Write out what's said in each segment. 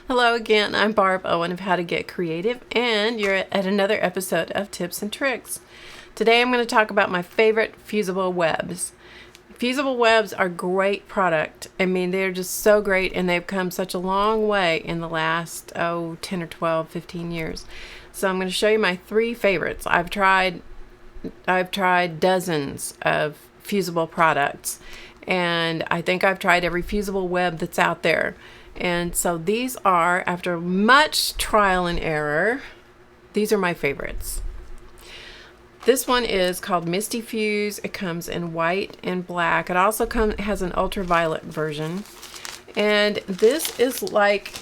Hello again, I'm Barb Owen of How to Get Creative, and you're at another episode of Tips and Tricks. Today I'm going to talk about my favorite fusible webs. Fusible webs are a great product. I mean, they're just so great, and they've come such a long way in the last, 10 or 12, 15 years. So I'm going to show you my three favorites. I've tried dozens of fusible products, and I think I've tried every fusible web that's out there. And so these are, after much trial and error, these are my favorites. This one is called Misty Fuse. It comes in white and black. It also has an ultraviolet version. And this is like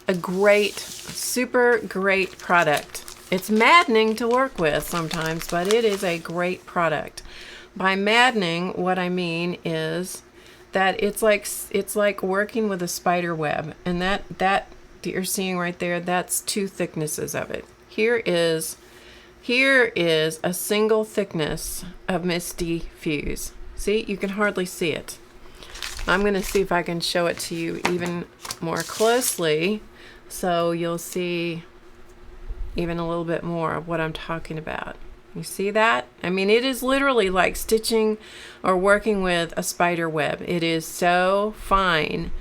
a great, super great product. It's maddening to work with sometimes, but it is a great product. By maddening, what I mean is that it's like working with a spider web, and that you're seeing right there, that's two thicknesses of it. Here is a single thickness of Misty Fuse. See, you can hardly see it. I'm going to see if I can show it to you even more closely so you'll see even a little bit more of what I'm talking about. You see that? I mean, it is literally like stitching or working with a spider web. It is so fine.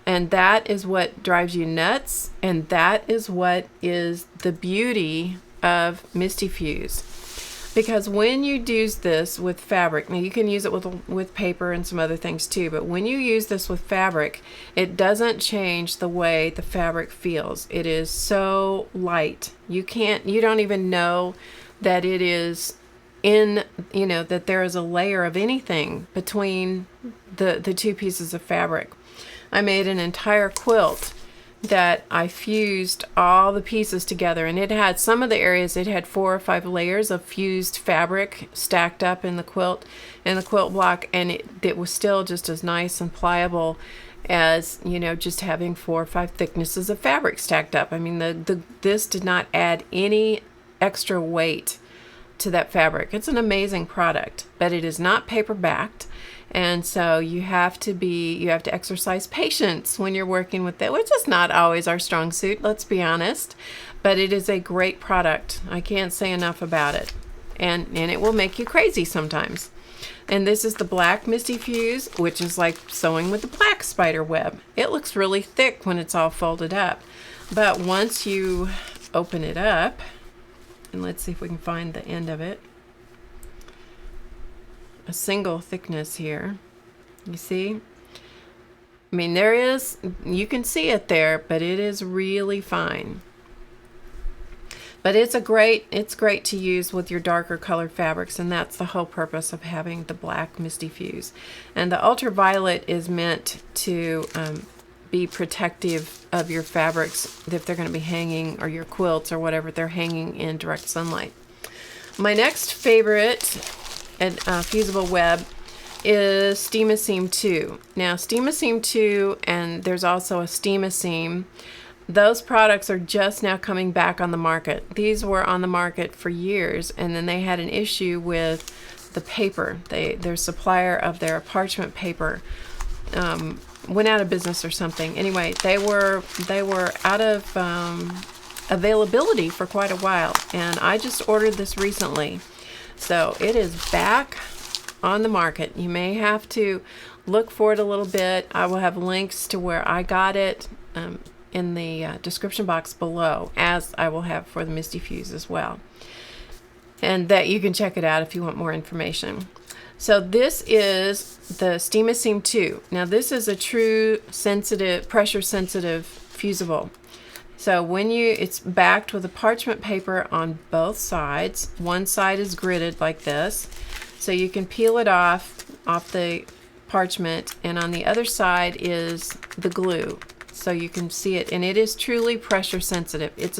And that is what drives you nuts. And that is what is the beauty of Misty Fuse. Because when you use this with fabric, now you can use it with paper and some other things too, but when you use this with fabric, it doesn't change the way the fabric feels. It is so light. You don't even know that it is that there is a layer of anything between the two pieces of fabric. I made an entire quilt that I fused all the pieces together, and it had some of the areas, it had 4 or 5 layers of fused fabric stacked up in the quilt block, and it was still just as nice and pliable as just having 4 or 5 thicknesses of fabric stacked up. I mean, this did not add any extra weight to that fabric. It's an amazing product, but it is not paper backed, and so you have to exercise patience when you're working with it, which is not always our strong suit, let's be honest, but it is a great product. I can't say enough about it, and it will make you crazy sometimes. And this is the black Misty Fuse, which is like sewing with the black spider web. It looks really thick when it's all folded up, but once you open it up, and let's see if we can find the end of it. A single thickness here. You see? I mean, you can see it there, but it is really fine. But it's great to use with your darker colored fabrics, and that's the whole purpose of having the black Misty Fuse. And the ultraviolet is meant to be protective of your fabrics if they're going to be hanging, or your quilts or whatever, they're hanging in direct sunlight. My next favorite fusible web is Steam-A-Seam 2. Now, Steam-A-Seam 2, and there's also a Steam-A-Seam. Those products are just now coming back on the market. These were on the market for years, and then they had an issue with the paper. Their supplier of their parchment paper went out of business or something. Anyway, they were out of availability for quite a while, and I just ordered this recently. So it is back on the market. You may have to look for it a little bit. I will have links to where I got it in the description box below, as I will have for the Misty Fuse as well. And that you can check it out if you want more information. So this is the Steam-A-Seam 2. Now this is a true pressure sensitive fusible. So it's backed with a parchment paper on both sides. One side is gridded like this, so you can peel it off the parchment, and on the other side is the glue, so you can see it, and it is truly pressure sensitive. Has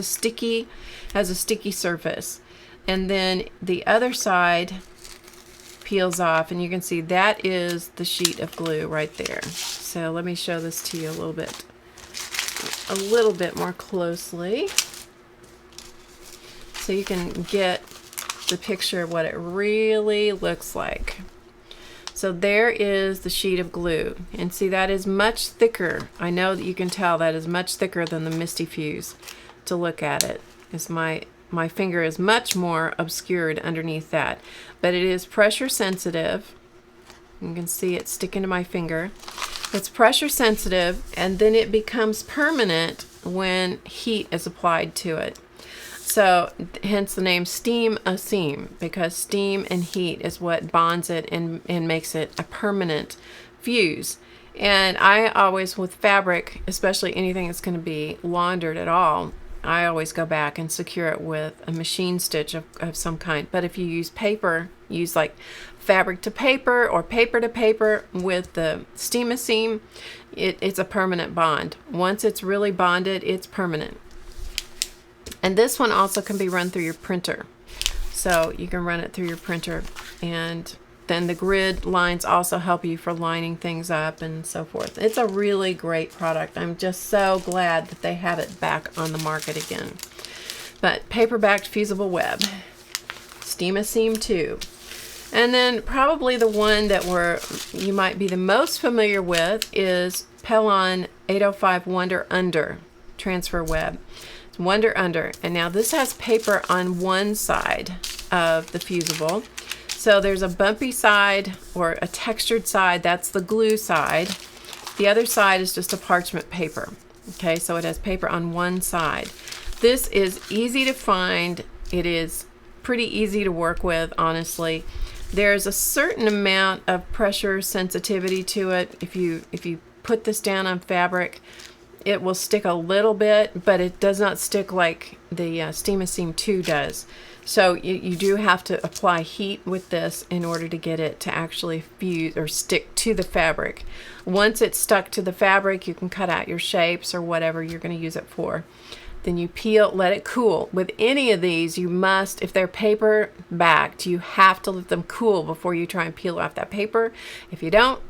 a sticky surface, and then the other side peels off, and you can see that is the sheet of glue right there. So let me show this to you a little bit more closely so you can get the picture of what it really looks like. So there is the sheet of glue, and see, that is much thicker. I know that you can tell that is much thicker than the Misty Fuse. To look at it, is my finger is much more obscured underneath that, but it is pressure sensitive. You can see it sticking to my finger. It's pressure sensitive, and then it becomes permanent when heat is applied to it. So hence the name steam a seam, because steam and heat is what bonds it and makes it a permanent fuse. And I always, with fabric, especially anything that's going to be laundered at all, I always go back and secure it with a machine stitch of some kind. But if you use paper, use like fabric to paper or paper to paper with the steam a seam, it's a permanent bond. Once it's really bonded, it's permanent. And this one also can be run through your printer. So you can run it through your printer, and then the grid lines also help you for lining things up and so forth. It's a really great product. I'm just so glad that they have it back on the market again. But paper-backed fusible web, steam a seam too. And then probably the one that you might be the most familiar with is Pellon 805 Wonder Under transfer web. It's Wonder Under, and now this has paper on one side of the fusible. So there's a bumpy side or a textured side, that's the glue side. The other side is just a parchment paper. Okay, so it has paper on one side. This is easy to find. It is pretty easy to work with, honestly. There's a certain amount of pressure sensitivity to it. If you put this down on fabric, it will stick a little bit, but it does not stick like the Steam a Seam 2 does. So you do have to apply heat with this in order to get it to actually fuse or stick to the fabric. Once it's stuck to the fabric, you can cut out your shapes or whatever you're going to use it for. Then you peel, let it cool. With any of these, you must, if they're paper backed, you have to let them cool before you try and peel off that paper. If you don't,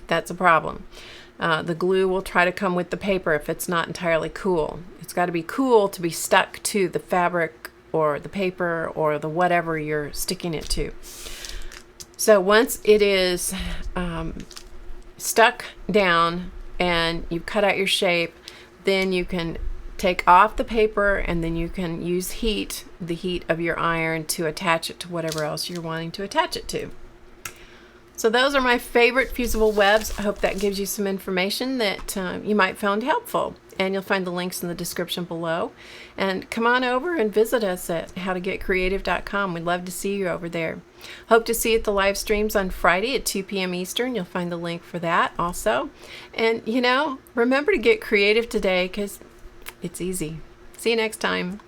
that's a problem. The glue will try to come with the paper if it's not entirely cool. It's got to be cool to be stuck to the fabric or the paper or the whatever you're sticking it to. So once it is stuck down and you've cut out your shape, then you can take off the paper, and then you can use the heat of your iron, to attach it to whatever else you're wanting to attach it to. So those are my favorite fusible webs. I hope that gives you some information that you might find helpful. And you'll find the links in the description below. And come on over and visit us at HowToGetCreative.com. We'd love to see you over there. Hope to see you at the live streams on Friday at 2 p.m. Eastern. You'll find the link for that also. And, remember to get creative today, because it's easy. See you next time.